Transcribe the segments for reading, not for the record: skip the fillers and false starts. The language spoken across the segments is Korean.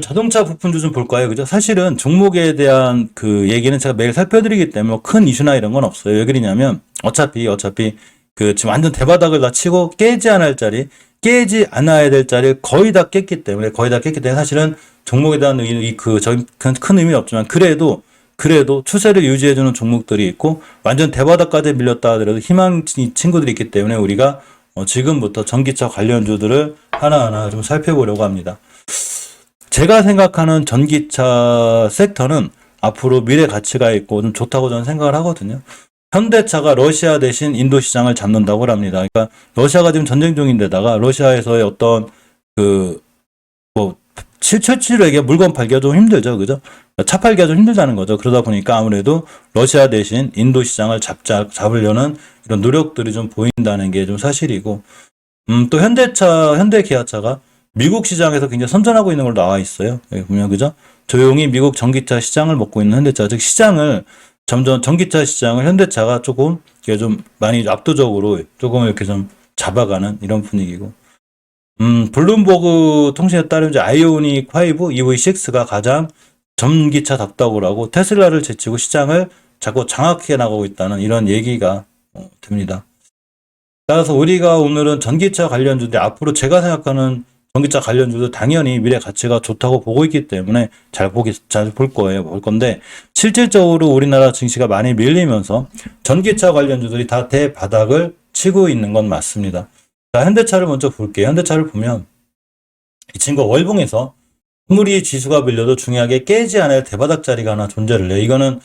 자동차 부품주 좀 볼까요? 그죠? 사실은 종목에 대한 그 얘기는 제가 매일 살펴드리기 때문에 큰 이슈나 이런 건 없어요. 왜 그러냐면 어차피 그 지금 완전 대바닥을 다 치고 깨지 않을 자리, 깨지 않아야 될 자리를 거의 다 깼기 때문에 사실은 종목에 대한 큰 의미는 없지만 그래도 추세를 유지해주는 종목들이 있고 완전 대바닥까지 밀렸다 하더라도 희망 친구들이 있기 때문에 우리가 지금부터 전기차 관련주들을 하나하나 좀 살펴보려고 합니다. 제가 생각하는 전기차 섹터는 앞으로 미래 가치가 있고 좀 좋다고 저는 생각을 하거든요. 현대차가 러시아 대신 인도 시장을 잡는다고 합니다. 그러니까 러시아가 지금 전쟁 중인데다가 러시아에서의 어떤 실질적으로 물건 팔기가 좀 힘들죠. 그죠? 차 팔기가 좀 힘들다는 거죠. 그러다 보니까 아무래도 러시아 대신 인도 시장을 잡으려는 이런 노력들이 좀 보인다는 게 좀 사실이고, 또 현대 기아차가 미국 시장에서 굉장히 선전하고 있는 걸로 나와 있어요. 여기 보면, 그죠? 조용히 미국 전기차 시장을 먹고 있는 현대차, 즉 점점 전기차 시장을 현대차가 조금 이게 좀 많이 압도적으로 조금 이렇게 좀 잡아가는 이런 분위기고, 블룸버그 통신에 따르면 이제 아이오닉 5 EV6가 가장 전기차답다고 하고 테슬라를 제치고 시장을 자꾸 장악해 나가고 있다는 이런 얘기가 됩니다. 따라서 우리가 오늘은 전기차 관련주인데 앞으로 제가 생각하는 전기차 관련주도 당연히 미래 가치가 좋다고 보고 있기 때문에 잘 볼 거예요. 볼 건데 실질적으로 우리나라 증시가 많이 밀리면서 전기차 관련주들이 다 대바닥을 치고 있는 건 맞습니다. 자, 현대차를 먼저 볼게요. 현대차를 보면 이 친구가 월봉에서 아무리 지수가 밀려도 중요하게 깨지 않을 대바닥 자리가 하나 존재를 해요. 이거는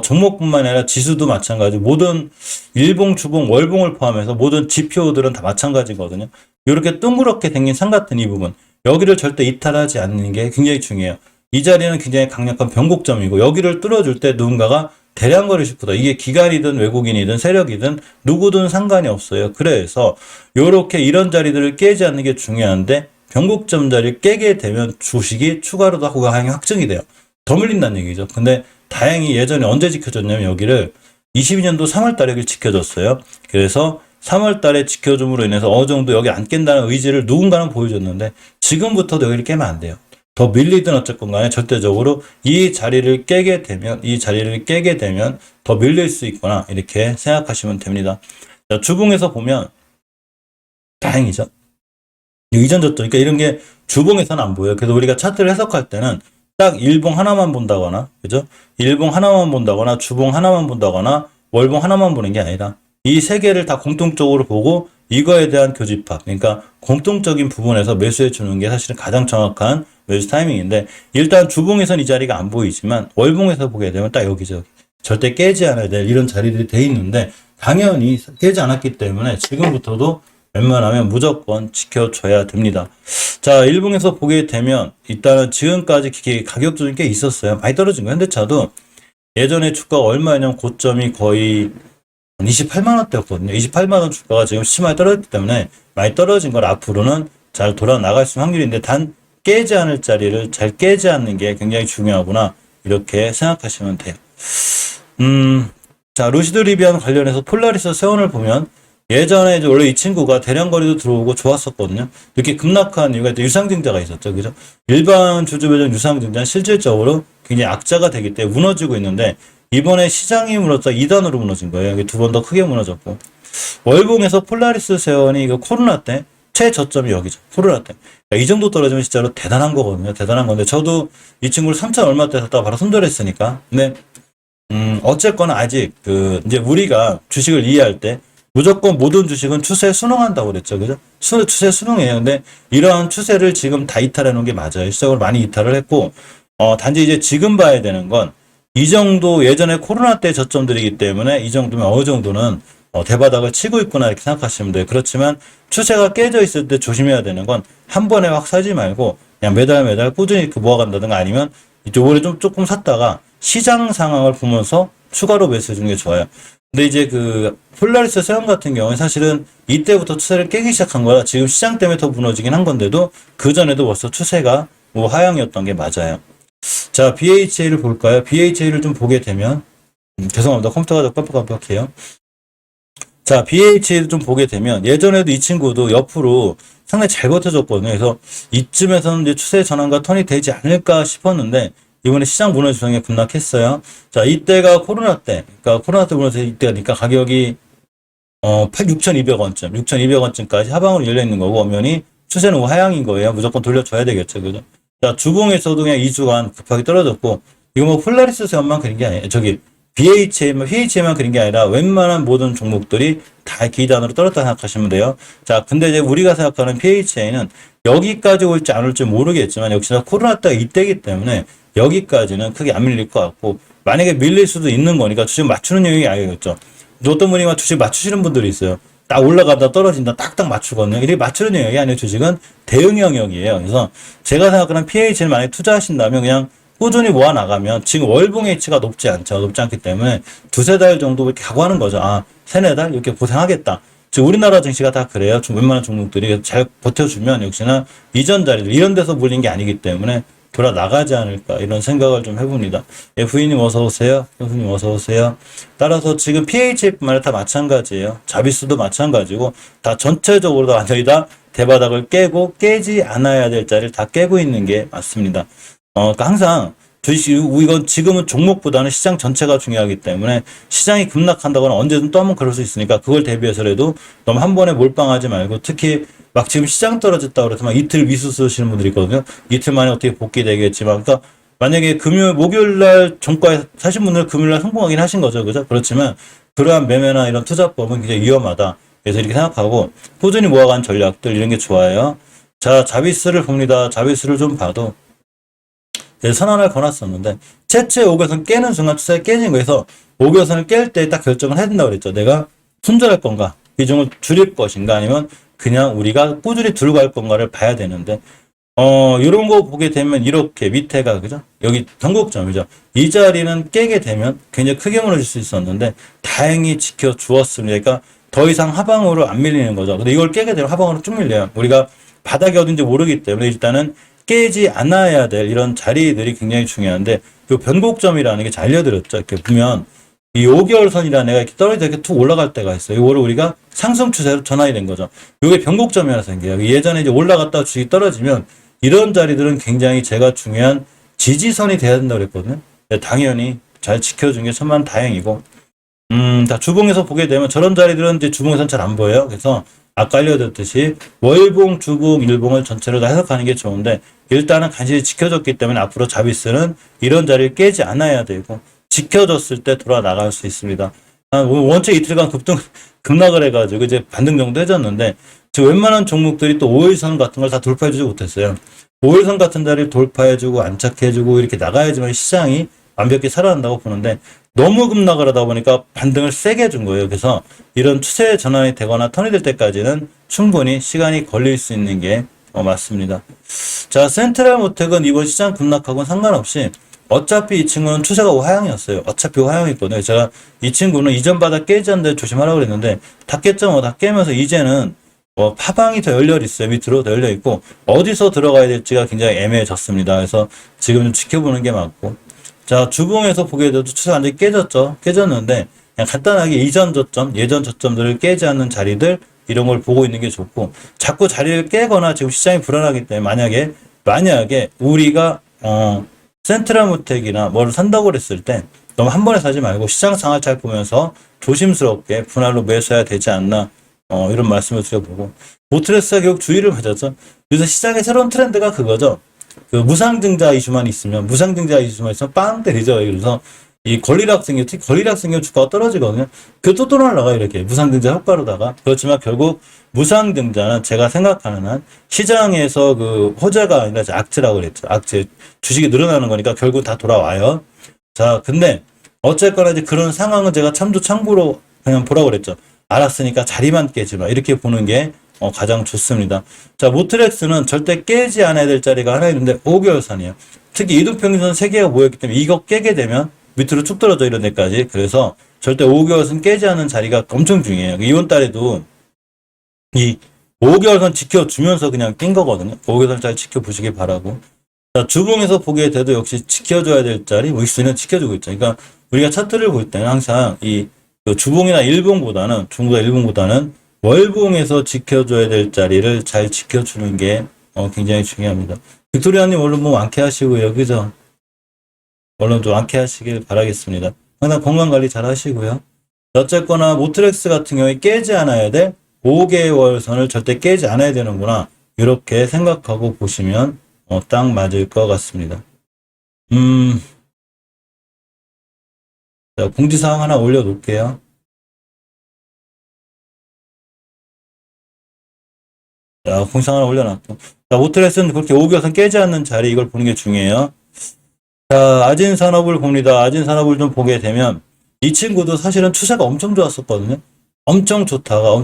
종목뿐만 아니라 지수도 마찬가지. 모든 일봉, 주봉, 월봉을 포함해서 모든 지표들은 다 마찬가지거든요. 이렇게 동그랗게 생긴 산 같은 이 부분, 여기를 절대 이탈하지 않는 게 굉장히 중요해요. 이 자리는 굉장히 강력한 변곡점이고 여기를 뚫어줄 때 누군가가 대량거래 슈퍼다. 이게 기관이든 외국인이든 세력이든 누구든 상관이 없어요. 그래서 요렇게 이런 자리들을 깨지 않는 게 중요한데 변곡점 자리를 깨게 되면 주식이 추가로 더 하향이 확정이 돼요. 더 밀린다는 얘기죠. 근데 다행히 예전에 언제 지켜줬냐면 여기를 22년도 3월 달에 여기를 지켜줬어요. 그래서 3월 달에 지켜줌으로 인해서 어느 정도 여기 안 깬다는 의지를 누군가는 보여줬는데 지금부터도 여기를 깨면 안 돼요. 더 밀리든 어쨌건 간에 절대적으로 이 자리를 깨게 되면 더 밀릴 수 있거나 이렇게 생각하시면 됩니다. 자, 주봉에서 보면 다행이죠. 이전 저점, 그러니까 이런 게 주봉에서는 안 보여요. 그래서 우리가 차트를 해석할 때는 딱 일봉 하나만 본다거나, 그죠? 일봉 하나만 본다거나, 주봉 하나만 본다거나, 월봉 하나만 보는 게 아니라 이 세 개를 다 공통적으로 보고 이거에 대한 교집합, 그러니까 공통적인 부분에서 매수해 주는 게 사실은 가장 정확한 매수 타이밍인데 일단 주봉에선 이 자리가 안 보이지만 월봉에서 보게 되면 딱 여기죠. 절대 깨지 않아야 될 이런 자리들이 돼 있는데 당연히 깨지 않았기 때문에 지금부터도 웬만하면 무조건 지켜줘야 됩니다. 자, 일봉에서 보게 되면 일단은 지금까지 가격 조정이 꽤 있었어요. 많이 떨어진 거예요. 현대차도 예전에 주가가 얼마냐면 고점이 거의 28만 원대였거든요. 28만 원 주가가 지금 심하게 떨어졌기 때문에 많이 떨어진 걸 앞으로는 잘 돌아 나갈 수 있는 확률인데 단 깨지 않을 자리를 잘 깨지 않는 게 굉장히 중요하구나 이렇게 생각하시면 돼요. 자, 루시드 리비안 관련해서 폴라리스 세원을 보면 예전에 이제 원래 이 친구가 대량거래도 들어오고 좋았었거든요. 이렇게 급락한 이유가 유상증자가 있었죠. 그죠? 일반 주주배정 유상증자는 실질적으로 굉장히 악자가 되기 때문에 무너지고 있는데 이번에 시장이 무너져 2단으로 무너진 거예요. 두 번 더 크게 무너졌고. 월봉에서 폴라리스 세원이 코로나 때 최저점이 여기죠. 코로나 때. 이 정도 떨어지면 진짜로 대단한 거거든요. 대단한 건데 저도 이 친구를 3천 얼마 때 샀다가 바로 손절했으니까. 근데 어쨌거나 아직 이제 우리가 주식을 이해할 때 무조건 모든 주식은 추세에 순응한다고 그랬죠. 그죠? 추세에 순응해요. 근데 이러한 추세를 지금 다 이탈해 놓은 게 맞아요. 실적으로 많이 이탈을 했고, 단지 이제 지금 봐야 되는 건 이 정도 예전에 코로나 때 저점들이기 때문에 이 정도면 어느 정도는 대바닥을 치고 있구나 이렇게 생각하시면 돼요. 그렇지만 추세가 깨져 있을 때 조심해야 되는 건 한 번에 확 사지 말고 그냥 매달 꾸준히 모아간다든가 아니면 이번에 조금 샀다가 시장 상황을 보면서 추가로 매수해 주는 게 좋아요. 근데 이제 폴라리스 세원 같은 경우는 사실은 이때부터 추세를 깨기 시작한 거라 지금 시장 때문에 더 무너지긴 한 건데도 그전에도 벌써 추세가 하향이었던 게 맞아요. 자, BHA를 볼까요? BHA를 좀 보게 되면 죄송합니다. 컴퓨터가 좀 깜빡깜빡해요. 자, BHA를 좀 보게 되면 예전에도 이 친구도 옆으로 상당히 잘 버텨줬거든요. 그래서 이쯤에서는 이제 추세 전환과 턴이 되지 않을까 싶었는데 이번에 시장 무너짐 조정에 급락했어요. 자, 이때가 코로나 때, 그러니까 코로나 때 무너져 이때니까 가격이 6,200원쯤, 6,200원쯤까지 하방으로 열려 있는 거고 엄연히 추세는 하향인 거예요. 무조건 돌려줘야 되겠죠, 그죠? 자, 주봉에서도 그냥 2주간 급하게 떨어졌고 이거 뭐 폴라리스 세원만 그린 게 아니에요. 저기 BHA만 그린 게 아니라 웬만한 모든 종목들이 다 기단으로 떨어졌다 생각하시면 돼요. 자, 근데 이제 우리가 생각하는 PHA는 여기까지 올지 안 올지 모르겠지만 역시나 코로나 때가 이때이기 때문에 여기까지는 크게 안 밀릴 것 같고 만약에 밀릴 수도 있는 거니까 주식 맞추는 영역이 아니겠죠. 어떤 분이 막 주식 맞추시는 분들이 있어요. 딱 올라가다 떨어진다 딱딱 맞추거든요. 이렇게 맞추는 영역이 아니에요. 주식은 대응 영역이에요. 그래서 제가 생각하는 PH를 만약에 투자하신다면 그냥 꾸준히 모아 나가면 지금 월봉 H가 높지 않죠. 높지 않기 때문에 두세 달 정도 이렇게 각오하는 거죠. 아, 세네 달 이렇게 고생하겠다. 지금 우리나라 증시가 다 그래요. 좀 웬만한 종목들이 잘 버텨주면 역시나 이전 자리들 이런 데서 물린 게 아니기 때문에 돌아 나가지 않을까 이런 생각을 좀 해봅니다. F님 어서 오세요. 형수님 어서 오세요. 따라서 지금 PH뿐만 아니라 다 마찬가지예요. 자비스도 마찬가지고 다 전체적으로 다 완전히 다 대바닥을 깨고 깨지 않아야 될 자리를 다 깨고 있는 게 맞습니다. 그러니까 항상 주식, 이건 지금은 종목보다는 시장 전체가 중요하기 때문에 시장이 급락한다거나 언제든 또 한번 그럴 수 있으니까 그걸 대비해서라도 너무 한 번에 몰빵하지 말고 특히 막 지금 시장 떨어졌다고 그래서 막 이틀 미수 쓰시는 분들이 있거든요. 이틀 만에 어떻게 복귀되겠지만 그러니까 만약에 목요일 날 종가에 사신 분들 금요일 날 성공하긴 하신 거죠. 그죠? 그렇지만 그러한 매매나 이런 투자법은 굉장히 위험하다. 그래서 이렇게 생각하고 꾸준히 모아간 전략들 이런 게 좋아요. 자, 자비스를 봅니다. 자비스를 좀 봐도 선언을 거놨었는데 최초의 5개선 깨는 순간 추세가 깨진 거에서 5개선을 깰 때 딱 결정을 해야 된다고 그랬죠. 내가 손절할 건가 비중을 줄일 것인가 아니면 그냥 우리가 꾸준히 들고 갈 건가를 봐야 되는데 이런 거 보게 되면 이렇게 밑에가 그죠? 여기 전곡점이죠. 이 자리는 깨게 되면 굉장히 크게 무너질 수 있었는데 다행히 지켜주었습니다. 그러니까 더 이상 하방으로 안 밀리는 거죠. 근데 이걸 깨게 되면 하방으로 쭉 밀려요. 우리가 바닥이 어딘지 모르기 때문에 일단은 깨지 않아야 될 이런 자리들이 굉장히 중요한데 이 변곡점이라는 게 잘 알려드렸죠. 이렇게 보면 이 5개월 선이라는 애가 이렇게 떨어져 이렇게 툭 올라갈 때가 있어요. 이거를 우리가 상승 추세로 전환이 된 거죠. 이게 변곡점이라 생겨요. 예전에 이제 올라갔다 주식이 떨어지면 이런 자리들은 굉장히 제가 중요한 지지선이 돼야 된다고 그랬거든요. 당연히 잘 지켜준 게 천만 다행이고 자, 주봉에서 보게 되면 저런 자리들은 이제 주봉에서는 잘 안 보여요. 그래서 아까 알려드렸듯이 월봉, 주봉, 일봉을 전체로 다 해석하는 게 좋은데 일단은 간신히 지켜줬기 때문에 앞으로 자비스는 이런 자리를 깨지 않아야 되고 지켜줬을 때 돌아 나갈 수 있습니다. 원체 이틀간 급락을 해가지고 이제 반등 정도 해줬는데 지금 웬만한 종목들이 또 5일선 같은 걸 다 돌파해주지 못했어요. 5일선 같은 자리를 돌파해주고 안착해주고 이렇게 나가야지만 시장이 완벽히 살아난다고 보는데 너무 급락을 하다 보니까 반등을 세게 해준 거예요. 그래서 이런 추세 전환이 되거나 턴이 될 때까지는 충분히 시간이 걸릴 수 있는 게 맞습니다. 자, 센트럴모텍은 이번 시장 급락하고는 상관없이 어차피 이 친구는 추세가 하향이었어요. 어차피 하향이거든요. 제가 이 친구는 이전 바닥 깨지 않는데 조심하라고 그랬는데 다 깼죠. 다 깨면서 이제는 하방이 더 열려 있어요. 밑으로 더 열려 있고 어디서 들어가야 될지가 굉장히 애매해졌습니다. 그래서 지금 좀 지켜보는 게 맞고 자, 주봉에서 보게 돼도 추세 완전히 깨졌죠. 깨졌는데 그냥 간단하게 이전 저점, 예전 저점들을 깨지 않는 자리들 이런 걸 보고 있는 게 좋고 자꾸 자리를 깨거나 지금 시장이 불안하기 때문에 만약에 우리가 센트럴모텍이나 뭐를 산다고 그랬을 때 너무 한 번에 사지 말고 시장 상황을 잘 보면서 조심스럽게 분할로 매수해야 되지 않나 이런 말씀을 드려보고 모트레스가 결국 주의를 가졌죠. 그래서 시장의 새로운 트렌드가 그거죠. 그 무상증자 이슈만 있으면 빵 때리죠. 그래서 이 권리락 생겨 특히 권리락 생겨 주가가 떨어지거든요. 그것도 또 날라가요. 이렇게 무상증자 효과로다가. 그렇지만 결국 무상증자는 제가 생각하는 한 시장에서 그 호재가 아니라 악재라고 그랬죠. 악재 주식이 늘어나는 거니까 결국 다 돌아와요. 자, 근데 어쨌거나 이제 그런 상황은 제가 참고로 그냥 보라고 그랬죠. 알았으니까 자리만 깨지 마. 이렇게 보는 게 가장 좋습니다. 자, 모트렉스는 절대 깨지 않아야 될 자리가 하나 있는데 5개월선이에요. 특히 이동평균선 3개가 모였기 때문에 이거 깨게 되면 밑으로 쭉 떨어져 이런 데까지. 그래서 절대 5개월선 깨지 않는 자리가 엄청 중요해요. 이번 달에도 이 5개월선 지켜주면서 그냥 낀 거거든요. 5개월선 잘 지켜보시길 바라고. 자, 주봉에서 보게 돼도 역시 지켜줘야 될 자리, 윗수는 지켜주고 있죠. 그러니까 우리가 차트를 볼 때는 항상 이 주봉이나 일봉보다는 중국과 일봉보다는 월봉에서 지켜줘야 될 자리를 잘 지켜주는 게 굉장히 중요합니다. 빅토리아님 얼른 뭐 완쾌하시고요. 그죠? 얼른 좀 완쾌하시길 바라겠습니다. 항상 건강관리 잘 하시고요. 어쨌거나 모트렉스 같은 경우에 깨지 않아야 될 5개월 선을 절대 깨지 않아야 되는구나. 이렇게 생각하고 보시면 딱 맞을 것 같습니다. 자, 공지사항 하나 올려놓을게요. 자, 공지사항 하나 올려놨고. 자, 모트렉스는 그렇게 5개월 선 깨지 않는 자리 이걸 보는 게 중요해요. 자, 아진산업을 봅니다. 아진산업을 좀 보게 되면 이 친구도 사실은 추세가 엄청 좋았었거든요. 엄청 좋다가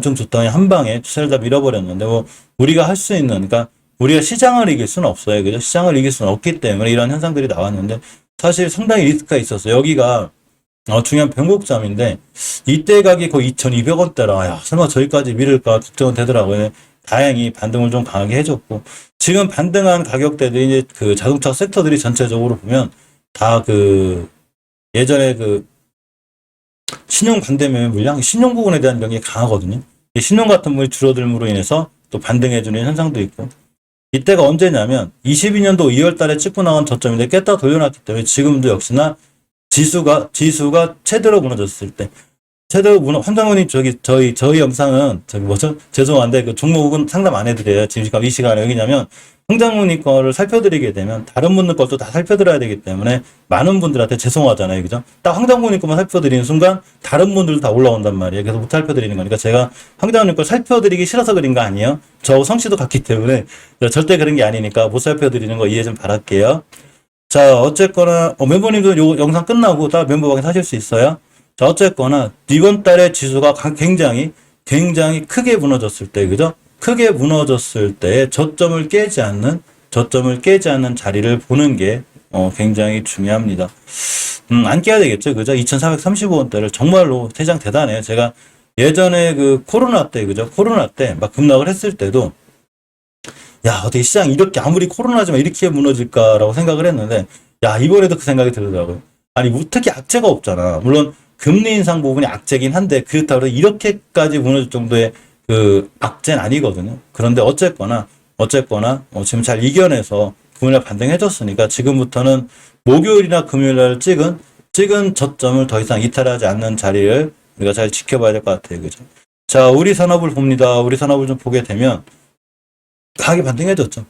한 방에 추세를 다 밀어버렸는데 뭐 우리가 할 수 있는 그러니까 우리가 시장을 이길 수는 없어요. 그죠? 시장을 이길 수는 없기 때문에 이런 현상들이 나왔는데 사실 상당히 리스크가 있었어요. 여기가 중요한 변곡점인데 이때 가격이 거의 2,200원대라 야 설마 저기까지 밀을까 걱정은 되더라고요. 다행히 반등을 좀 강하게 해줬고 지금 반등한 가격대들이 이제 그 자동차 섹터들이 전체적으로 보면 다 그 예전에 그 신용 반대매 물량, 신용 부분에 대한 영역이 강하거든요. 신용 같은 분이 줄어들므로 인해서 또 반등해주는 현상도 있고 이때가 언제냐면 22년도 2월 달에 찍고 나간 저점인데 깼다 돌려놨기 때문에 지금도 역시나 지수가 최대로 무너졌을 때 환장훈님 저희 영상은 죄송한데 그 종목은 상담 안 해드려요. 지금 이 시간에 왜냐면 황장훈님 거를 살펴드리게 되면 다른 분들 것도 다 살펴드려야 되기 때문에 많은 분들한테 죄송하잖아요. 그죠? 딱 황장훈님 거만 살펴드리는 순간 다른 분들도 다 올라온단 말이에요. 그래서 못 살펴드리는 거니까 제가 황장훈님 거 살펴드리기 싫어서 그린 거 아니에요. 저하고 성씨도 같기 때문에 절대 그런 게 아니니까 못 살펴드리는 거 이해 좀 바랄게요. 자, 어쨌거나 멤버님도 요 영상 끝나고 다 멤버방에 사실 수 있어요. 자, 어쨌거나 이번 달에 지수가 굉장히 크게 무너졌을 때, 그죠? 크게 무너졌을 때 저점을 깨지 않는 자리를 보는 게 굉장히 중요합니다. 안 깨야 되겠죠, 그죠? 2,435원대를 정말로 대장 대단해요. 제가 예전에 그 코로나 때, 그죠? 코로나 때 막 급락을 했을 때도 야, 어떻게 시장 이렇게 아무리 코로나지만 이렇게 무너질까라고 생각을 했는데 야, 이번에도 그 생각이 들더라고요. 아니, 특히 악재가 없잖아. 물론 금리 인상 부분이 악재긴 한데 그렇다고 해서 이렇게까지 무너질 정도의 그 악재는 아니거든요. 그런데 어쨌거나 지금 잘 이겨내서 금요일날 반등해줬으니까 지금부터는 목요일이나 금요일날 찍은 저점을 더 이상 이탈하지 않는 자리를 우리가 잘 지켜봐야 될 것 같아요. 그죠? 자, 우리 산업을 봅니다. 우리 산업을 좀 보게 되면 강하게 반등해줬죠.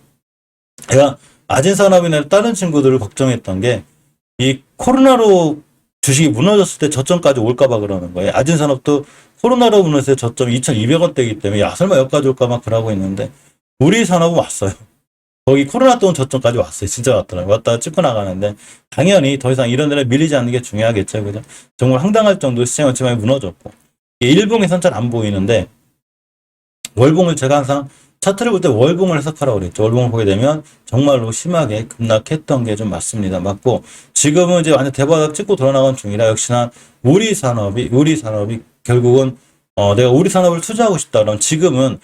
제가 아진산업이나 다른 친구들을 걱정했던 게 이 코로나로 주식이 무너졌을 때 저점까지 올까봐 그러는 거예요. 아진산업도 코로나로 무너졌을 때 저점이 2,200원대이기 때문에 야 설마 여기까지 올까 막 그러고 있는데 우리 산업은 왔어요. 거기 코로나 때 온 저점까지 왔어요. 진짜 왔더라고요. 왔다가 찍고 나가는데 당연히 더 이상 이런 데를 밀리지 않는 게 중요하겠죠. 그죠? 정말 황당할 정도로 시장 전체가 무너졌고 일봉에선 잘 안 보이는데 월봉을 제가 항상 차트를 볼 때 월봉을 해석하라고 그랬죠. 월봉을 보게 되면 정말로 심하게 급락했던 게 좀 맞습니다. 맞고 지금은 이제 완전 대바닥 찍고 돌아나간 중이라 역시나 우리 산업이 결국은 내가 우리 산업을 투자하고 싶다 그러면 지금은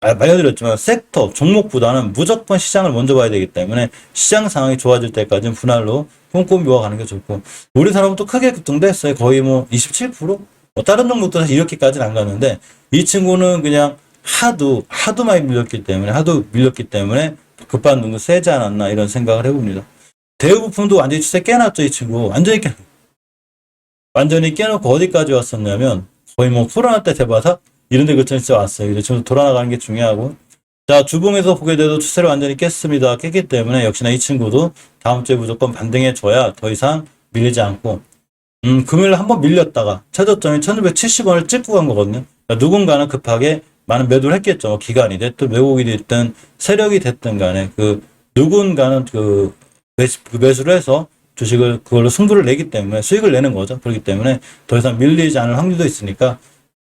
말씀드렸지만 섹터 종목보다는 무조건 시장을 먼저 봐야 되기 때문에 시장 상황이 좋아질 때까지는 분할로 꼼꼼히 모아가는 게 좋고 우리 산업은 또 크게 급등됐어요. 거의 뭐 27%? 다른 종목도 사실 이렇게까지는 안 가는데 이 친구는 그냥 하도 많이 밀렸기 때문에 급반등도 세지 않았나 이런 생각을 해봅니다. 대우부품도 완전히 추세 깨놨죠. 이 친구 완전히 깨놓고 어디까지 왔었냐면 거의 뭐 코로나 때 대바닥 이런 데 근처에 왔어요. 이제 지금 돌아나가는 게 중요하고 자 주봉에서 보게 돼도 추세를 완전히 깼습니다. 깼기 때문에 역시나 이 친구도 다음 주에 무조건 반등해줘야 더 이상 밀리지 않고 금요일 한번 밀렸다가 최저점이 1,670원을 찍고 간 거거든요. 그러니까 누군가는 급하게 많은 매도를 했겠죠. 기관이 됐든 외국이 됐든 세력이 됐든 간에 그 누군가는 그 매수를 해서 주식을 그걸로 승부를 내기 때문에 수익을 내는 거죠. 그렇기 때문에 더 이상 밀리지 않을 확률도 있으니까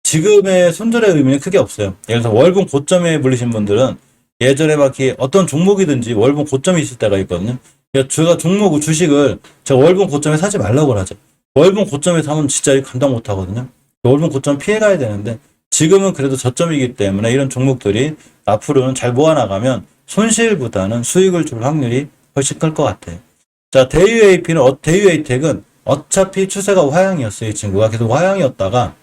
지금의 손절의 의미는 크게 없어요. 예를 들어서 월봉 고점에 물리신 분들은 예전에 막 어떤 종목이든지 월봉 고점이 있을 때가 있거든요. 그러니까 제가 주식을 제가 월봉 고점에 사지 말라고 하죠. 월봉 고점에 사면 진짜 감당 못 하거든요. 월봉 고점 피해 가야 되는데 지금은 그래도 저점이기 때문에 이런 종목들이 앞으로는 잘 모아나가면 손실보다는 수익을 줄 확률이 훨씬 클 것 같아요. 자, 대유에이텍은 어차피 추세가 화양이었어요. 이 친구가 계속 화양이었다가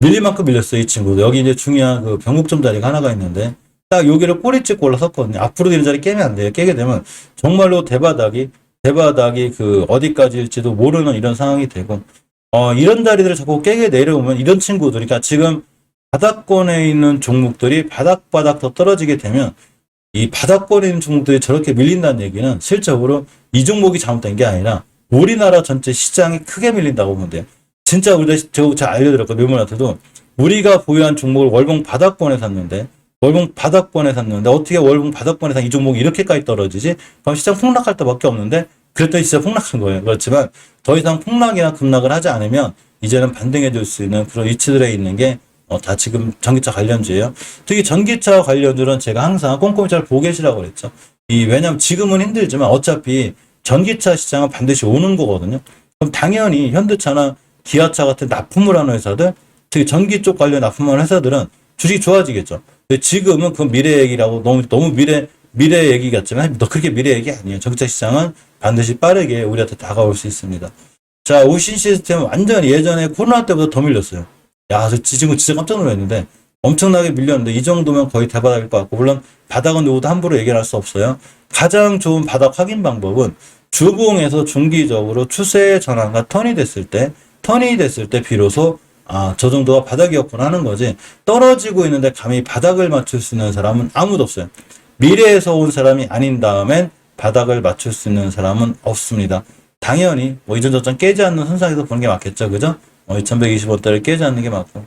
밀릴 만큼 밀렸어요, 이 친구도. 여기 이제 중요한 그 변곡점 자리가 하나가 있는데, 딱 여기를 꼬리 찍고 올라섰거든요. 앞으로 되는 자리 깨면 안 돼요. 깨게 되면 정말로 대바닥이 그 어디까지일지도 모르는 이런 상황이 되고, 이런 자리들을 자꾸 깨게 내려오면 이런 친구들, 그러니까 지금 바닥권에 있는 종목들이 바닥바닥 더 떨어지게 되면 이 바닥권에 있는 종목들이 저렇게 밀린다는 얘기는 실적으로 이 종목이 잘못된 게 아니라 우리나라 전체 시장이 크게 밀린다고 보면 돼요. 진짜 제가 알려드렸고, 묘문한테도 우리가 보유한 종목을 월봉 바닥권에 샀는데 어떻게 월봉 바닥권에 산 이 종목이 이렇게까지 떨어지지? 그럼 시장 폭락할 때밖에 없는데 그랬더니 진짜 폭락한 거예요. 그렇지만 더 이상 폭락이나 급락을 하지 않으면 이제는 반등해 줄 수 있는 그런 위치들에 있는 게 다 지금 전기차 관련주예요. 특히 전기차 관련주는 제가 항상 꼼꼼히 잘 보고 계시라고 그랬죠. 왜냐면 지금은 힘들지만 어차피 전기차 시장은 반드시 오는 거거든요. 그럼 당연히 현대차나 기아차 같은 납품을 하는 회사들, 특히 전기 쪽 관련 납품하는 회사들은 주식이 좋아지겠죠. 근데 지금은 그 미래 얘기라고 너무 미래 얘기 같지만 그렇게 미래 얘기 아니에요. 전기차 시장은 반드시 빠르게 우리한테 다가올 수 있습니다. 자, 오신 시스템은 완전히 예전에 코로나 때보다 더 밀렸어요. 야, 저 지금 진짜 깜짝 놀랐는데 엄청나게 밀렸는데 이 정도면 거의 대바닥일 것 같고, 물론 바닥은 누구도 함부로 얘기할 수 없어요. 가장 좋은 바닥 확인 방법은 주봉에서 중기적으로 추세 전환과 턴이 됐을 때 비로소 저 정도가 바닥이었구나 하는 거지, 떨어지고 있는데 감히 바닥을 맞출 수 있는 사람은 아무도 없어요. 미래에서 온 사람이 아닌 다음엔 바닥을 맞출 수 있는 사람은 없습니다. 당연히 이전저전 깨지 않는 선상에서 보는 게 맞겠죠. 그죠? 2120원대를 깨지 않는 게 맞고,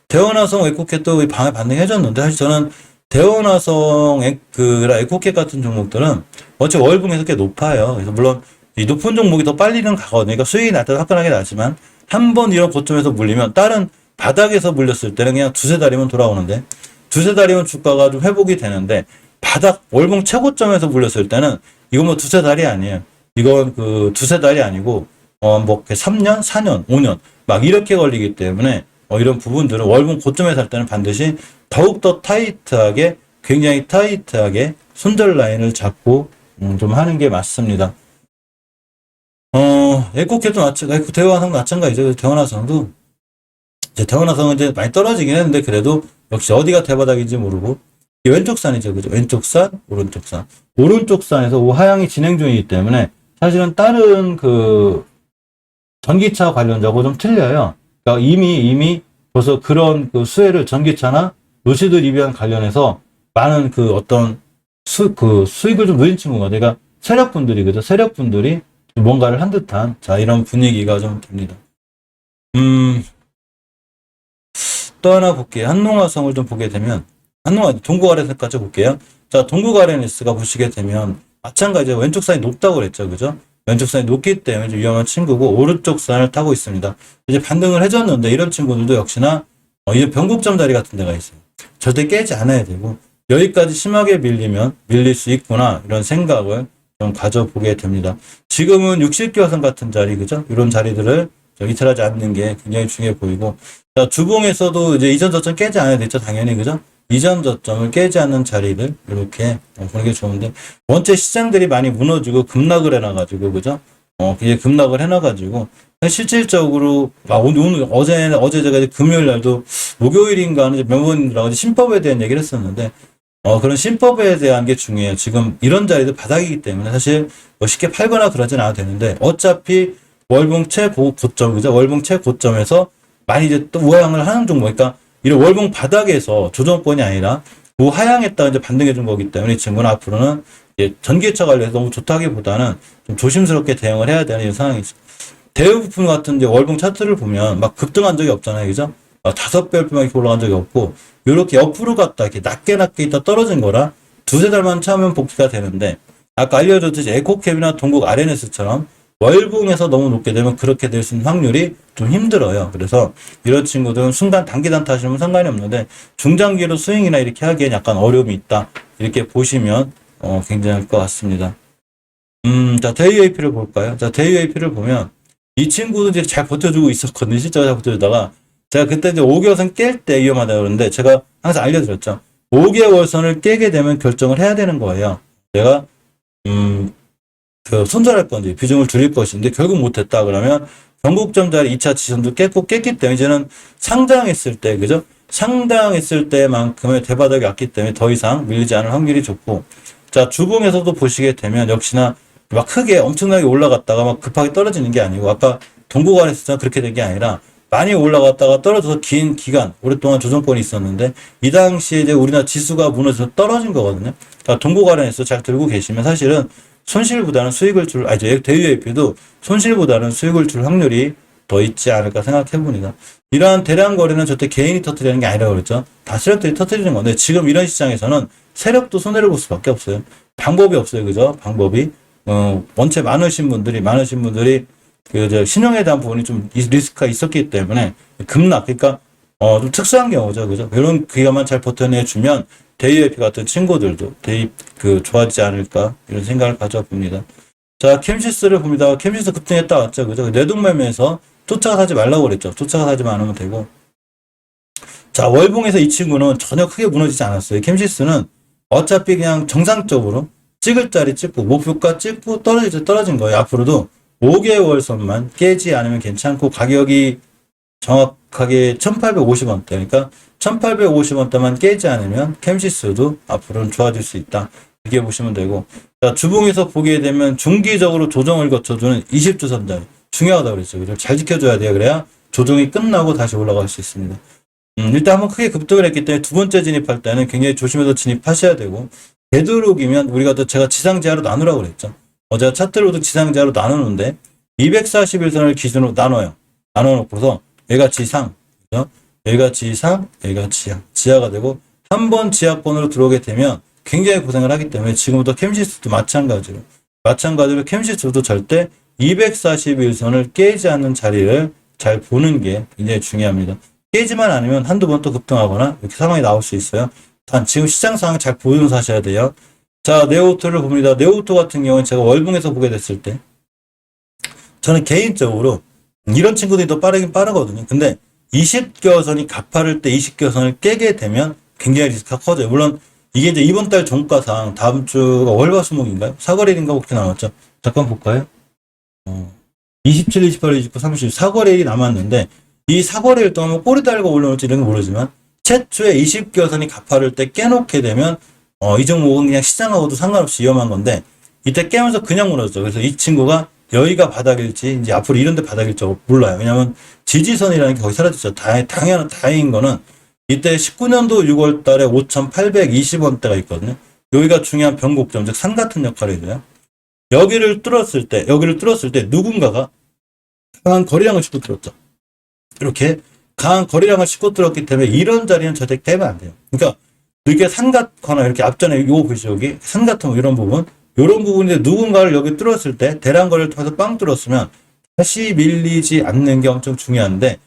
대원화성 에코캣도 방에 반등해줬는데, 사실 저는 대원화성 에코캣 같은 종목들은 어차피 월봉에서 꽤 높아요. 그래서 물론 이 높은 종목이 더 빨리는 가거든요. 그러니까 수익이 날 때도 화끈하게 나지만 한 번 이런 고점에서 물리면 다른 바닥에서 물렸을 때는 그냥 두세 달이면 돌아오는데, 두세 달이면 주가가 좀 회복이 되는데, 바닥 월봉 최고점에서 물렸을 때는 이건 두세 달이 아니에요. 이건 두세 달이 아니고 3년, 4년, 5년 막 이렇게 걸리기 때문에 이런 부분들은 월봉 고점에 살 때는 반드시 더욱더 굉장히 타이트하게 손절 라인을 잡고 좀 하는 게 맞습니다. 에코캣도 마찬가지, 대원화성도 마찬가지죠. 대원화성도 대원화성은 이제 많이 떨어지긴 했는데 그래도 역시 어디가 대바닥인지 모르고, 왼쪽 산이죠. 그죠? 왼쪽 산, 오른쪽 산. 오른쪽 산에서 우하향이 진행 중이기 때문에 사실은 다른 전기차 관련자고 좀 틀려요. 그러니까 이미 벌써 그런 수혜를 전기차나 루시드 리비안 관련해서 많은 수익을 좀 누린 친구가, 그러니까 세력분들이, 그죠? 세력분들이 뭔가를 한 듯한, 이런 분위기가 좀 됩니다. 또 하나 볼게요. 한농화성을 좀 보게 되면, 동국아레스까지 볼게요. 자, 동국아레스가 보시게 되면, 마찬가지로 왼쪽 산이 높다고 그랬죠. 그죠? 왼쪽 산이 높기 때문에 좀 위험한 친구고, 오른쪽 산을 타고 있습니다. 이제 반등을 해줬는데, 이런 친구들도 역시나, 이제 변곡점 자리 같은 데가 있어요. 절대 깨지 않아야 되고, 여기까지 심하게 밀릴 수 있구나, 이런 생각을 좀 가져보게 됩니다. 지금은 60기화선 같은 자리, 그죠? 이런 자리들을 이탈하지 않는 게 굉장히 중요해 보이고, 자, 주봉에서도 이제 이전 저점 깨지 않아야 되죠, 당연히, 그죠? 이전 저점을 깨지 않는 자리들, 이렇게 보는 게 좋은데, 원체 시장들이 많이 무너지고 급락을 해놔가지고, 그죠? 이제 급락을 해놔가지고, 실질적으로, 어제 제가 금요일 날도, 목요일인가, 이제 명분이라고 신법에 대한 얘기를 했었는데, 그런 신법에 대한 게 중요해요. 지금 이런 자리도 바닥이기 때문에 사실 쉽게 팔거나 그러진 않아도 되는데, 어차피 월봉 최고점, 그죠? 월봉 최고점에서 많이 이제 또 우하향을 하는 종목, 그러니까 이런 월봉 바닥에서 조정권이 아니라 우하향했다가 이제 반등해 준 거기 때문에 이 친구는 앞으로는 전기차 관련해서 너무 좋다기보다는 좀 조심스럽게 대응을 해야 되는 이런 상황이 있어요. 대우부품 같은 이제 월봉 차트를 보면 막 급등한 적이 없잖아요, 그죠? 5배만 이렇게 올라간 적이 없고, 이렇게 옆으로 갔다 이렇게 낮게 있다 떨어진 거라 두세 달만 참으면 복귀가 되는데, 아까 알려줬듯이 에코캡이나 동국 RNS처럼 월봉에서 너무 높게 되면 그렇게 될 수 있는 확률이 좀 힘들어요. 그래서 이런 친구들은 순간 단기 단타 하시면 상관이 없는데, 중장기로 스윙이나 이렇게 하기엔 약간 어려움이 있다, 이렇게 보시면 굉장할 것 같습니다. 자, 대UAP를 볼까요? 자, 대UAP를 보면 이 친구도 이제 잘 버텨주고 있었거든요. 실제로 잘 버텨주다가, 제가 그때 이제 5개월선 깰 때 위험하다고 그러는데, 제가 항상 알려드렸죠. 5개월선을 깨게 되면 결정을 해야 되는 거예요. 제가 손절할 건지 비중을 줄일 것인데 결국 못했다 그러면 변곡점 자리 2차 지선도 깼기 때문에 이제는 상장했을 때 그죠? 상장했을 때만큼의 대바닥이 왔기 때문에 더 이상 밀리지 않을 확률이 좋고 자 주봉에서도 보시게 되면 역시나 막 크게 엄청나게 올라갔다가 막 급하게 떨어지는 게 아니고 아까 동고간에서 그렇게 된 게 아니라 많이 올라갔다가 떨어져서 긴 기간 오랫동안 조정권이 있었는데 이 당시에 이제 우리나라 지수가 무너져서 떨어진 거거든요. 그러니까 동고간에서 잘 들고 계시면 사실은 손실보다는 수익을 줄, 대유AP도 손실보다는 수익을 줄 확률이 더 있지 않을까 생각해 봅니다. 이러한 대량 거래는 절대 개인이 터뜨리는 게 아니라고 그랬죠. 다 세력들이 터뜨리는 건데 지금 이런 시장에서는 세력도 손해를 볼 수밖에 없어요. 방법이 없어요. 그죠? 방법이. 원체 많으신 분들이 신용에 대한 부분이 좀 리스크가 있었기 때문에 급락, 그러니까 좀 특수한 경우죠. 그죠? 이런 기간만 잘 버텨내주면 대유AP 같은 친구들도 좋아지지 않을까 이런 생각을 가져봅니다. 자, 캠시스를 봅니다. 캠시스 급등했다 왔죠. 그죠? 내동매매에서 쫓아가 사지 말라고 그랬죠. 쫓아가 사지만 않으면 되고. 자, 월봉에서 이 친구는 전혀 크게 무너지지 않았어요. 캠시스는 어차피 그냥 정상적으로 찍을 자리 찍고 목표가 찍고 떨어진 거예요. 앞으로도 5개월 선만 깨지 않으면 괜찮고 가격이 정확하게 1850원대 그러니까 1850원대만 깨지 않으면 캠시스도 앞으로는 좋아질 수 있다. 이렇게 보시면 되고 자, 주봉에서 보게 되면 중기적으로 조정을 거쳐주는 20주선 자리 중요하다고 그랬죠. 그죠? 잘 지켜줘야 돼요. 그래야 조정이 끝나고 다시 올라갈 수 있습니다. 일단 한번 크게 급등을 했기 때문에 두 번째 진입할 때는 굉장히 조심해서 진입하셔야 되고 되도록이면 제가 지상지하로 나누라고 그랬죠. 제가 차트로도 지상지하로 나누는데 241선을 기준으로 나눠놓고서 얘가 지상, 그죠? 얘가 지상, 얘가 지하가 되고 한 번 지하권으로 들어오게 되면 굉장히 고생을 하기 때문에 지금부터 캠시스도 마찬가지로 캠시스도 절대 241선을 깨지 않는 자리를 잘 보는 게 굉장히 중요합니다. 깨지만 않으면 한두 번 또 급등하거나 이렇게 상황이 나올 수 있어요. 단 지금 시장 상황 잘 보면서 하셔야 돼요. 자, 네오토를 봅니다. 네오토 같은 경우는 제가 월봉에서 보게 됐을 때 저는 개인적으로 이런 친구들이 더 빠르긴 빠르거든요. 근데 20개선이 가파를 때 20개선을 깨게 되면 굉장히 리스크가 커져요. 물론 이게 이제 이번 달 종가상 다음 주가 월화수목인가요? 사거래일인가 그렇게 나왔죠. 잠깐 볼까요? 27, 28, 29, 30 사거래일이 남았는데 이 사거래일 동안 꼬리 달고 올라올지 이런 건 모르지만 최초에 20개선이 가파를 때 깨놓게 되면 이 종목은 그냥 시장하고도 상관없이 위험한 건데 이때 깨면서 그냥 무너졌죠. 그래서 이 친구가 여기가 바닥일지 이제 앞으로 이런 데 바닥일지 몰라요. 왜냐하면 지지선이라는 게 거의 사라졌죠. 다행인 거는 이때 19년도 6월 달에 5,820원대가 있거든요. 여기가 중요한 변곡점, 즉 산 같은 역할을 해줘요. 여기를 뚫었을 때 누군가가 강한 거래량을 싣고 들었죠. 이렇게 강한 거래량을 싣고 들었기 때문에 이런 자리는 절대 깨면 안 돼요. 그러니까 이렇게 산 같거나 이렇게 앞전에 요거 보시죠. 여기 산 같은 이런 부분인데 누군가를 여기 뚫었을 때 대량 거래를 통해서 빵 뚫었으면 다시 밀리지 않는 게 엄청 중요한데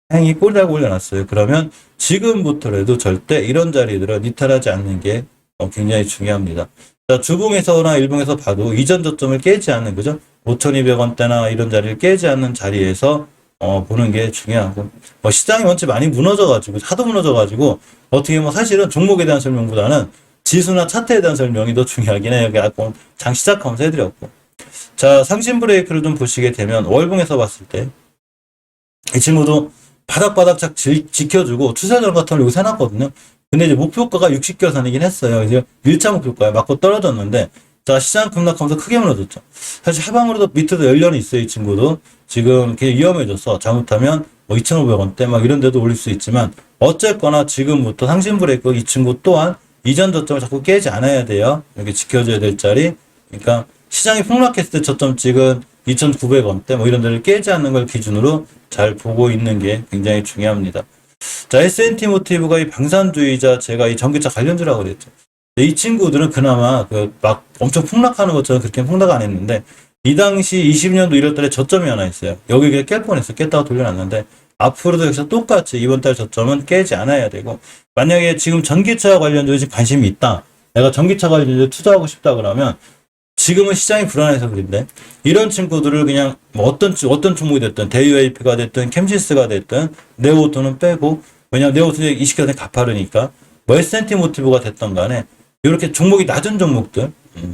다행히 꼬리라고 올려놨어요. 그러면 지금부터라도 절대 이런 자리들은 이탈하지 않는 게 굉장히 중요합니다. 자, 주봉에서나 일봉에서 봐도 이전 저점을 깨지 않는 그죠? 5,200원대나 이런 자리를 깨지 않는 자리에서 보는 게 중요하고 시장이 원체 많이 무너져가지고 하도 무너져가지고 어떻게 사실은 종목에 대한 설명보다는 지수나 차트에 대한 설명이 더 중요하긴 해요. 아까 장 시작하면서 해드렸고 자 상신 브레이크를 좀 보시게 되면 월봉에서 봤을 때 이 친구도 바닥바닥 착 지켜주고 추세전 같은 걸 여기서 해놨거든요. 근데 이제 목표가가 60개선이긴 했어요. 이제 1차 목표가에 맞고 떨어졌는데 자, 시장 급락하면서 크게 무너졌죠. 사실 하방으로도 밑에도 연련이 있어요, 이 친구도. 지금 굉장히 위험해져서 잘못하면 2,500원대 막 이런 데도 올릴 수 있지만 어쨌거나 지금부터 상신 브레이크 이 친구 또한 이전 저점을 자꾸 깨지 않아야 돼요. 이렇게 지켜줘야 될 자리. 그러니까 시장이 폭락했을 때 저점 찍은 2,900원대 뭐 이런 데를 깨지 않는 걸 기준으로 잘 보고 있는 게 굉장히 중요합니다. 자, S&T 모티브가 이 방산주의자 제가 이 전기차 관련주라고 그랬죠. 이 친구들은 그나마 막 엄청 폭락하는 것처럼 그렇게 폭락 안 했는데 이 당시 20년도 1월달에 저점이 하나 있어요. 여기 그냥 깰 뻔했어. 깼다가 돌려놨는데 앞으로도 여기서 똑같이 이번 달 저점은 깨지 않아야 되고 만약에 지금 전기차 관련주에 관심이 있다. 내가 전기차 관련주에 투자하고 싶다 그러면 지금은 시장이 불안해서 그런데 이런 친구들을 그냥 어떤 종목이 됐든 대유AP가 됐든 캠시스가 됐든 네오토는 빼고 왜냐면 네오토는 20개선이 가파르니까 S&T 모티브가 됐던 간에 이렇게 종목이 낮은 종목들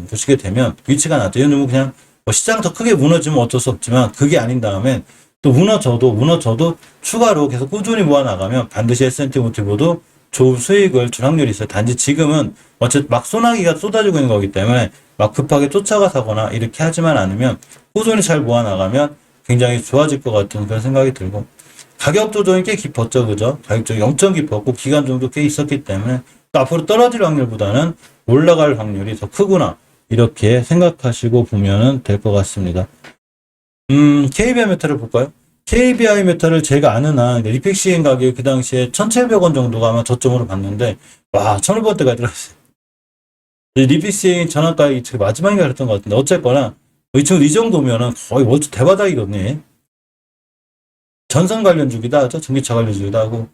보시게 되면 위치가 낮죠. 이런 종목 그냥 뭐 시장 더 크게 무너지면 어쩔 수 없지만 그게 아닌 다음에 또 무너져도 추가로 계속 꾸준히 모아나가면 반드시 S&T500도 좋은 수익을 줄 확률이 있어요. 단지 지금은 어쨌든 막 소나기가 쏟아지고 있는 거기 때문에 막 급하게 쫓아가서거나 이렇게 하지만 않으면 꾸준히 잘 모아나가면 굉장히 좋아질 것 같은 그런 생각이 들고, 가격 조정이 꽤 깊었죠. 그죠? 가격 조정이 엄청 깊었고 기간 정도 꽤 있었기 때문에 또 앞으로 떨어질 확률보다는 올라갈 확률이 더 크구나, 이렇게 생각하시고 보면 될 것 같습니다. KBI 메탈을 볼까요? KBI 메탈을 제가 아는 한 리픽시행 가격이 그 당시에 1,700원 정도가 아마 저점으로 봤는데, 와, 1,500원대가 들어갔어요. 리픽시행 전환가격이 제 마지막인가 그랬던 것 같은데, 어쨌거나 이 친구 이 정도면은 거의 월주 대바닥이거든요. 전선 관련 주기다 하죠. 전기차 관련 주기도 하고.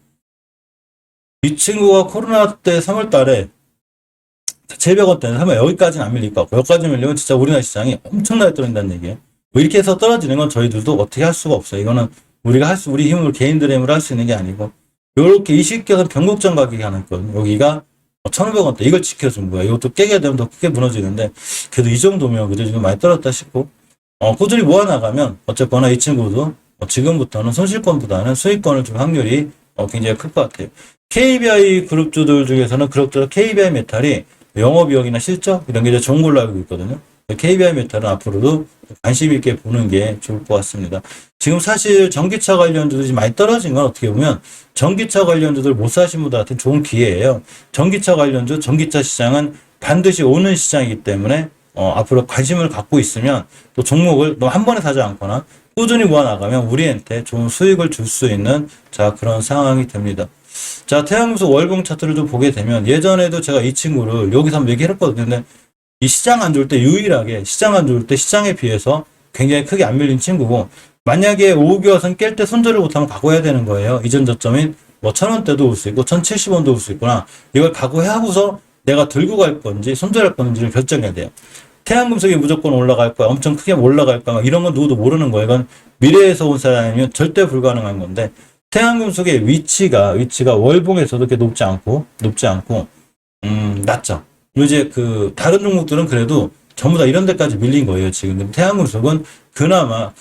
이 친구가 코로나 때 3월 달에 700원대는 하면 여기까지는 안 밀릴 것 같고, 여기까지 밀리면 진짜 우리나라 시장이 엄청나게 떨어진다는 얘기예요. 뭐 이렇게 해서 떨어지는 건 저희들도 어떻게 할 수가 없어요. 이거는 우리 힘으로, 개인들의 힘으로 할 수 있는 게 아니고, 요렇게 이 시기에서 변곡점 가격이 하나 있거든요. 여기가 1,500원대, 이걸 지켜준 거야. 이것도 깨게 되면 더 크게 무너지는데, 그래도 이 정도면 그래도 지금 많이 떨어졌다 싶고, 꾸준히 모아나가면 어쨌거나 이 친구도 지금부터는 손실권보다는 수익권을 줄 확률이 굉장히 클 것 같아요. KBI 그룹주들 중에서는 그럭저럭 KBI 메탈이 영업이익이나 실적 이런 게 이제 좋은 걸로 알고 있거든요. KBI 메탈은 앞으로도 관심 있게 보는 게 좋을 것 같습니다. 지금 사실 전기차 관련주들이 많이 떨어진 건 어떻게 보면 전기차 관련주들 못 사신 분들한테 좋은 기회예요. 전기차 관련주, 전기차 시장은 반드시 오는 시장이기 때문에 앞으로 관심을 갖고 있으면 또 종목을 한 번에 사지 않거나 꾸준히 모아나가면 우리한테 좋은 수익을 줄 수 있는 그런 상황이 됩니다. 자, 태양금속 월봉 차트를 좀 보게 되면 예전에도 제가 이 친구를 여기서 한번 얘기를 했거든요. 근데 이 시장 안 좋을 때 유일하게 시장 안 좋을 때 시장에 비해서 굉장히 크게 안 밀린 친구고, 만약에 5개월선 깰 때 손절을 못하면 각오해야 되는 거예요. 이전 저점인 뭐 1,000원대도 올 수 있고 1,070원도 올 수 있구나. 이걸 각오하고서 내가 들고 갈 건지 손절할 건지를 결정해야 돼요. 태양금속이 무조건 올라갈 거야, 엄청 크게 올라갈 거야, 이런 건 누구도 모르는 거예요. 이건 미래에서 온 사람이면 절대 불가능한 건데, 태양금속의 위치가 월봉에서도 그렇게 높지 않고 낮죠. 이제 다른 종목들은 그래도 전부 다 이런 데까지 밀린 거예요, 지금. 근데 태양금속은 그나마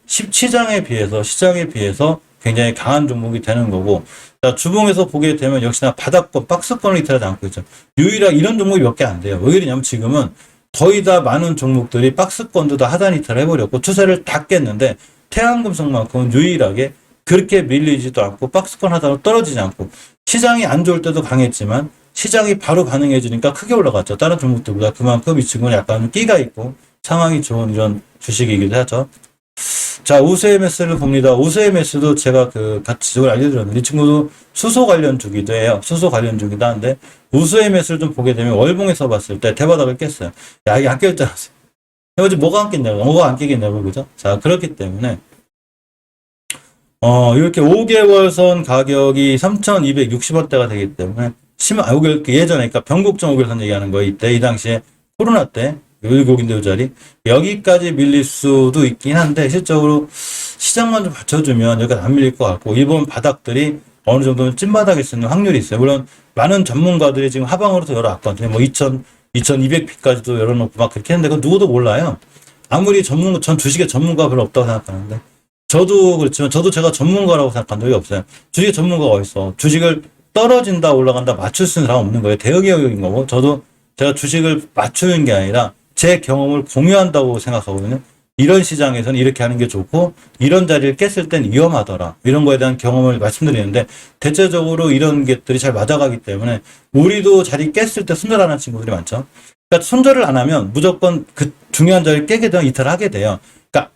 시장에 비해서 굉장히 강한 종목이 되는 거고, 자, 주봉에서 보게 되면 역시나 바닥권, 박스권을 이탈하지 않고 있죠. 유일하게 이런 종목이 몇 개 안 돼요. 왜 그러냐면 지금은 거의 다 많은 종목들이 박스권도 다 하단 이탈을 해버렸고 추세를 다 깼는데, 태양금속만큼은 유일하게 그렇게 밀리지도 않고 박스권 하단으로 떨어지지 않고, 시장이 안 좋을 때도 강했지만 시장이 바로 반응해주니까 크게 올라갔죠. 다른 종목들보다 그만큼 이 친구는 약간 끼가 있고 상황이 좋은 이런 주식이기도 하죠. 자, 우수MS를 봅니다. 우수MS도 제가 같이 이걸 알려드렸는데, 이 친구도 수소 관련 주기도 해요. 수소 관련 주기도 한데, 우수MS를 좀 보게 되면 월봉에서 봤을 때 대바닥을 깼어요. 야, 이게 안 깰 줄 알았어요. 이거 뭐가 안 깼냐고, 뭐가 안 깨겠냐고, 그죠? 자, 그렇기 때문에 이렇게 5개월 선 가격이 3,260원대가 되기 때문에 예전에, 그러니까 변곡점 5개월 선 얘기하는 거예요. 이 당시에 코로나 때 외국인들 자리 여기까지 밀릴 수도 있긴 한데, 실적으로 시장만 좀 받쳐주면 여기까지 안 밀릴 것 같고, 일본 바닥들이 어느 정도는 찐바닥일 수 있는 확률이 있어요. 물론 많은 전문가들이 지금 하방으로도 열어왔거든요. 뭐 2200P까지도 열어놓고 막 그렇게 했는데 그건 누구도 몰라요. 아무리 전 주식의 전문가가 별로 없다고 생각하는데, 저도 그렇지만 제가 전문가라고 생각한 적이 없어요. 주식의 전문가가 어딨어. 주식을 떨어진다 올라간다 맞출 수 있는 사람 없는 거예요. 대응의 영역인 거고, 제가 주식을 맞추는 게 아니라 제 경험을 공유한다고 생각하거든요. 이런 시장에서는 이렇게 하는 게 좋고, 이런 자리를 깼을 땐 위험하더라, 이런 거에 대한 경험을 말씀드리는데, 대체적으로 이런 것들이 잘 맞아가기 때문에 우리도 자리 깼을 때 손절 안 하는 친구들이 많죠. 그러니까 손절을 안 하면 무조건 그 중요한 자리를 깨게 되면 이탈을 하게 돼요. 그러니까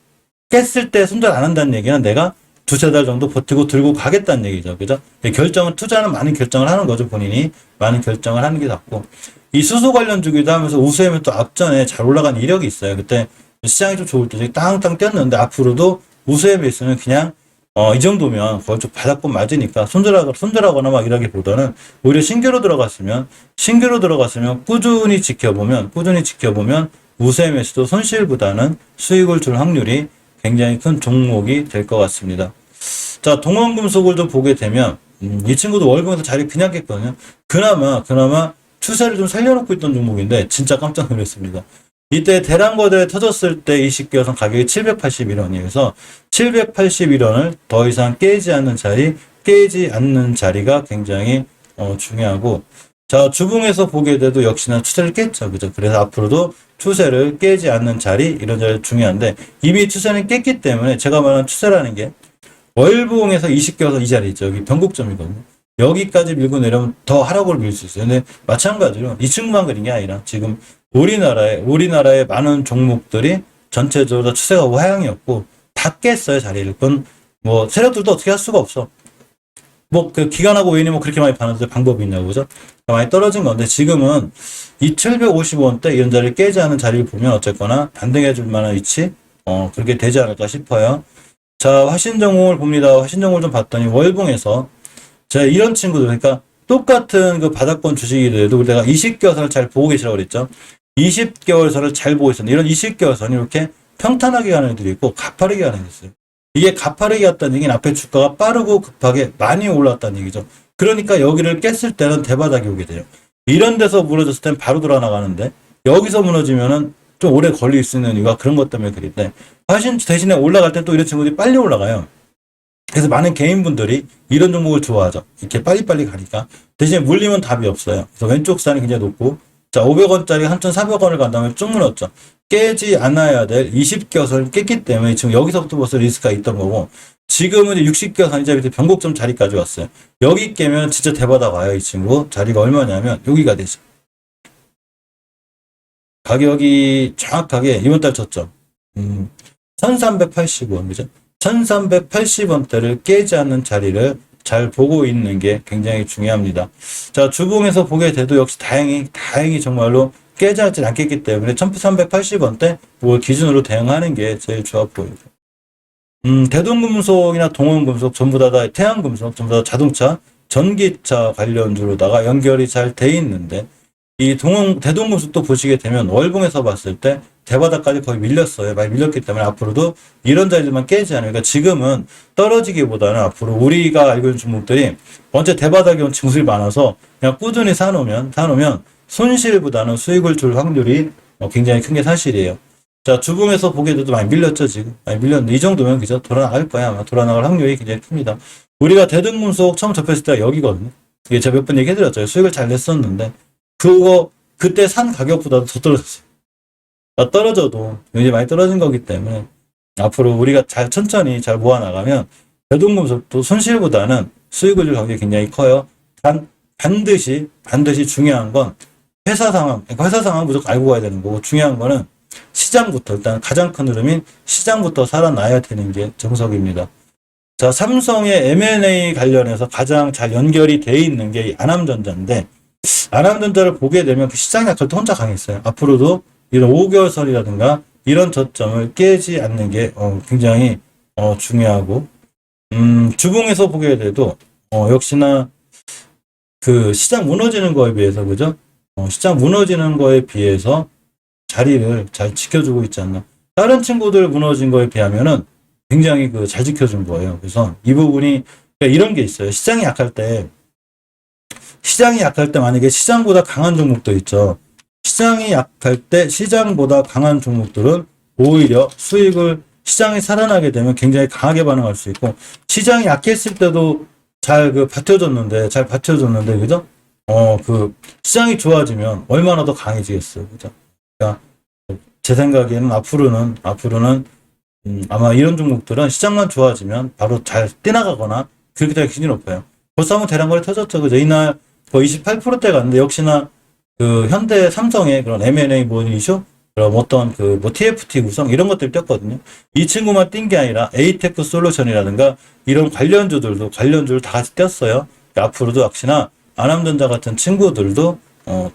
깼을 때 손절 안 한다는 얘기는 내가 두세 달 정도 버티고 들고 가겠다는 얘기죠. 그죠? 투자는 많은 결정을 하는 거죠. 본인이 많은 결정을 하는 게 낫고, 이 수소 관련 주기도 하면서 우수하면 또 앞전에 잘 올라간 이력이 있어요. 그때 시장이 좀 좋을 때 땅땅 뛰었는데, 앞으로도 우수에비스는 그냥 이 정도면 거의 좀 바닥권 맞으니까 손절하거나 막 이러기보다는 오히려 신규로 들어갔으면 꾸준히 지켜보면 우수에비스도 손실보다는 수익을 줄 확률이 굉장히 큰 종목이 될 것 같습니다. 자, 동원금속을 좀 보게 되면 이 친구도 월봉에서 자리 그냥 깼거든요. 그나마 추세를 좀 살려놓고 있던 종목인데 진짜 깜짝 놀랐습니다. 이때 대량거래 터졌을 때 20개월선 가격이 781원이에요. 그래서 781원을 더 이상 깨지 않는 자리가 굉장히 중요하고, 자, 주봉에서 보게 돼도 역시나 추세를 깼죠. 그죠? 그래서 앞으로도 추세를 깨지 않는 자리, 이런 자리 중요한데, 이미 추세는 깼기 때문에 제가 말하는 추세라는 게 월봉에서 20개월선 이 자리 있죠. 여기 변곡점이거든요. 여기까지 밀고 내려오면 더 하락으로 밀 수 있어요. 근데 마찬가지로 이 친구만 그린 게 아니라 지금 우리나라의 많은 종목들이 전체적으로 추세가 하향이었고 다 깼어요, 자리를. 그건 뭐 세력들도 어떻게 할 수가 없어. 뭐 그 기관하고 외인이 뭐 그렇게 많이 파는데 방법이 있냐고, 그죠? 많이 떨어진 건데 지금은 이 750원대 이런 자리를 깨지 않은 자리를 보면 어쨌거나 반등해 줄 만한 위치 그렇게 되지 않을까 싶어요. 자, 화신정공을 봅니다. 화신정공을 좀 봤더니 월봉에서 제가 이런 친구들, 그러니까 똑같은 그 바닥권 주식이더라도 내가 20개월선을 잘 보고 계시라고 그랬죠. 20개월선을 잘 보고 있었는데 이런 20개월선이 이렇게 평탄하게 가는 애들이 있고 가파르게 가는 애들이 있어요. 이게 가파르게 갔다는 얘기는 앞에 주가가 빠르고 급하게 많이 올랐다는 얘기죠. 그러니까 여기를 깼을 때는 대바닥이 오게 돼요. 이런 데서 무너졌을 땐 바로 돌아 나가는데 여기서 무너지면은 좀 오래 걸릴 수 있는 이유가 그런 것 때문에 그런데 화신 대신에 올라갈 때 또 이런 친구들이 빨리 올라가요. 그래서 많은 개인분들이 이런 종목을 좋아하죠. 이렇게 빨리빨리 가니까. 대신에 물리면 답이 없어요. 그래서 왼쪽 산이 굉장히 높고, 자, 500원짜리 3,400원을 간 다음에 쭉 무너졌죠. 깨지 않아야 될 20개선을 깼기 때문에 지금 여기서부터 벌써 리스크가 있던 거고, 지금은 60개선 이제 밑에 변곡점 자리까지 왔어요. 여기 깨면 진짜 대바닥 와요, 이 친구. 자리가 얼마냐면 여기가 되죠. 가격이 정확하게 이번 달 쳤죠. 1380원, 그죠? 1380원대를 깨지 않는 자리를 잘 보고 있는 게 굉장히 중요합니다. 자, 주봉에서 보게 돼도 역시 다행히 정말로 깨지 않겠기 때문에 1380원대 뭐 기준으로 대응하는 게 제일 좋아 보이죠. 대동금속이나 동원금속 전부 다 태양금속 전부 다 자동차, 전기차 관련주로다가 연결이 잘 돼 있는데 이 대동금속도 보시게 되면 월봉에서 봤을 때 대바닥까지 거의 밀렸어요. 많이 밀렸기 때문에 앞으로도 이런 자리들만 깨지 않으니까 지금은 떨어지기보다는 앞으로 우리가 알고 있는 종목들이 언제 대바닥이 온 친구들이 많아서 그냥 꾸준히 사놓으면 손실보다는 수익을 줄 확률이 굉장히 큰 게 사실이에요. 자, 주봉에서 보게 돼도 많이 밀렸죠, 지금. 많이 밀렸는데 이 정도면 그죠? 돌아 나갈 거야. 아마 돌아 나갈 확률이 굉장히 큽니다. 우리가 대등금속 처음 접했을 때가 여기거든요. 이게 제가 몇 번 얘기해드렸죠. 수익을 잘 냈었는데 그때 산 가격보다도 더 떨어졌어요. 떨어져도 굉장히 많이 떨어진 거기 때문에 앞으로 우리가 천천히 잘 모아나가면 대동금속도 손실보다는 수익을 줄 확률이 굉장히 커요. 반드시 중요한 건 회사 상황, 회사 상황 무조건 알고 가야 되는 거고 중요한 거는 시장부터 일단 가장 큰 흐름인 시장부터 살아나야 되는 게 정석입니다. 자, 삼성의 M&A 관련해서 가장 잘 연결이 돼 있는 게 안암전자인데 안암전자를 보게 되면 그 시장이 약할 때 혼자 강했어요. 앞으로도 이런 5개월선이라든가 이런 저점을 깨지 않는 게 굉장히 중요하고 주봉에서 보게 돼도 역시나 그 시장 무너지는 거에 비해서 그죠? 시장 무너지는 거에 비해서 자리를 잘 지켜주고 있지 않나. 다른 친구들 무너진 거에 비하면은 굉장히 잘 지켜준 거예요. 그래서 이 부분이 이런 게 있어요. 시장이 약할 때 만약에 시장보다 강한 종목도 있죠. 시장이 약할 때 시장보다 강한 종목들은 오히려 수익을 시장이 살아나게 되면 굉장히 강하게 반응할 수 있고 시장이 약했을 때도 잘 버텨줬는데 그죠? 시장이 좋아지면 얼마나 더 강해지겠어요. 그죠? 그러니까 제 생각에는 앞으로는 아마 이런 종목들은 시장만 좋아지면 바로 잘 뛰어나가거나 그렇게 될 기준이 높아요. 벌써 한번 대량거래 터졌죠. 그죠? 이날 거의 28%대 갔는데 역시나 현대 삼성의 그런 M&A 이슈 그럼 어떤 TFT 구성 이런 것들이 떴거든요. 이 친구만 뛴 게 아니라 에이테크 솔루션이라든가 이런 관련주를 다 같이 떴어요. 앞으로도 역시나 안암전자 같은 친구들도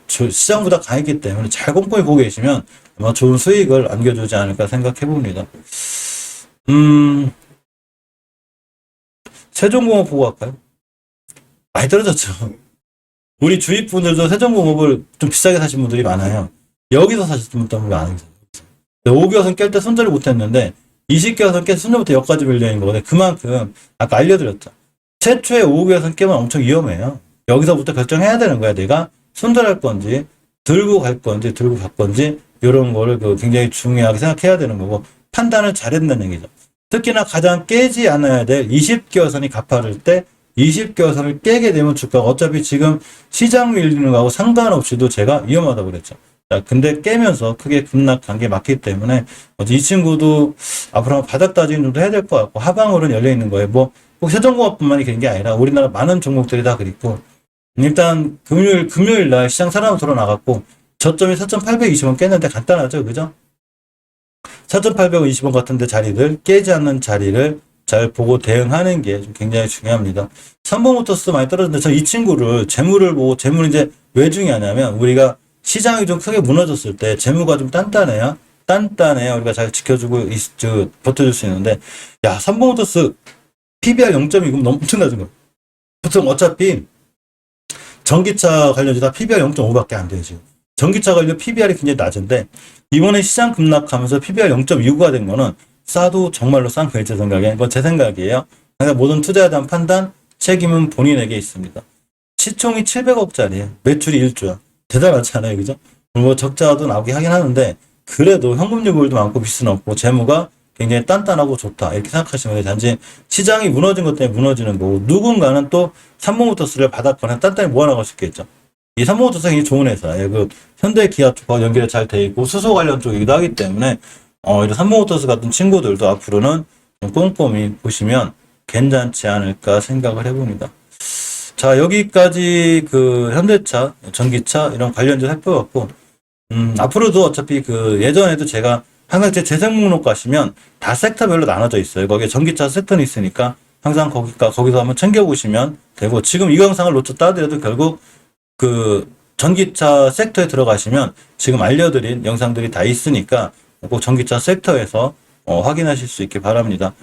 시장보다 강했기 때문에 잘 꼼꼼히 보고 계시면 아마 좋은 수익을 안겨주지 않을까 생각해 봅니다. 세종공업 보고 갈까요? 많이 떨어졌죠. 우리 주위 분들도 세종공업을 좀 비싸게 사신 분들이 많아요. 여기서 사셨던 분들이 많아요. 5개월선 깰 때 손절을 못했는데 20개월선 깰 때 손절부터 여기까지 밀려있는 거거든요. 그만큼 아까 알려드렸죠. 최초의 5개월선 깨면 엄청 위험해요. 여기서부터 결정해야 되는 거야. 내가 손절할 건지 들고 갈 건지 이런 거를 굉장히 중요하게 생각해야 되는 거고, 판단을 잘했다는 얘기죠. 특히나 가장 깨지 않아야 될 20개월선이 가파를 때 20개월선을 깨게 되면 주가가 어차피 지금 시장 밀리는 거하고 상관없이도 제가 위험하다고 그랬죠. 자, 근데 깨면서 크게 급락한 게 맞기 때문에 이 친구도 앞으로 바닥 다지는 정도 해야 될 것 같고, 하방으로는 열려 있는 거예요. 뭐 꼭 세종공업뿐만이 그런 게 아니라 우리나라 많은 종목들이 다 그렇고, 일단 금요일 날 시장 사람 돌아나갔고 저점이 4,820원 깼는데 간단하죠, 그죠? 4,820원 같은데 자리를 깨지 않는 자리를 잘 보고 대응하는 게 좀 굉장히 중요합니다. 삼성모터스 많이 떨어졌는데 저 이 친구를 재물을 보고, 재물이 이제 왜 중요하냐면 우리가 시장이 좀 크게 무너졌을 때 재무가 좀 단단해야 우리가 잘 지켜주고 버텨줄 수 있는데, 야, 삼성모터스 PBR 0.2면 너무 엄청나진 거예요. 보통 어차피 전기차 관련주 다 PBR 0.5밖에 안 돼요, 지금. 전기차 관련 PBR이 굉장히 낮은데, 이번에 시장 급락하면서 PBR 0.29가 된 거는 싸도 정말로 싼 거예요, 제 생각에. 이건 제 생각이에요. 그러니까 모든 투자에 대한 판단, 책임은 본인에게 있습니다. 시총이 700억짜리예요. 매출이 1조야. 대단하지 않아요, 그죠? 뭐 적자도 나오긴 하긴 하는데, 그래도 현금 유불도 많고 빚은 없고 재무가 굉장히 단단하고 좋다, 이렇게 생각하시면 돼요. 단지 시장이 무너진 것 때문에 무너지는 거고, 누군가는 또 삼성모터스를 받았거나 단단히 모아나갈 수 있겠죠. 이 삼성모터스가 굉장히 좋은 회사예요. 현대기아 쪽과 연결이 잘 돼 있고 수소 관련 쪽이기도 하기 때문에 이런 삼성모터스 같은 친구들도 앞으로는 좀 꼼꼼히 보시면 괜찮지 않을까 생각을 해봅니다. 자, 여기까지 현대차, 전기차 이런 관련주 살펴봤고, 앞으로도 어차피 예전에도 제가 항상 제 재생 목록 가시면 다 섹터별로 나눠져 있어요. 거기에 전기차 섹터는 있으니까 항상 거기서 한번 챙겨보시면 되고, 지금 이 영상을 놓쳤다 하더라도 결국 전기차 섹터에 들어가시면 지금 알려드린 영상들이 다 있으니까 꼭 전기차 섹터에서 확인하실 수 있기 바랍니다.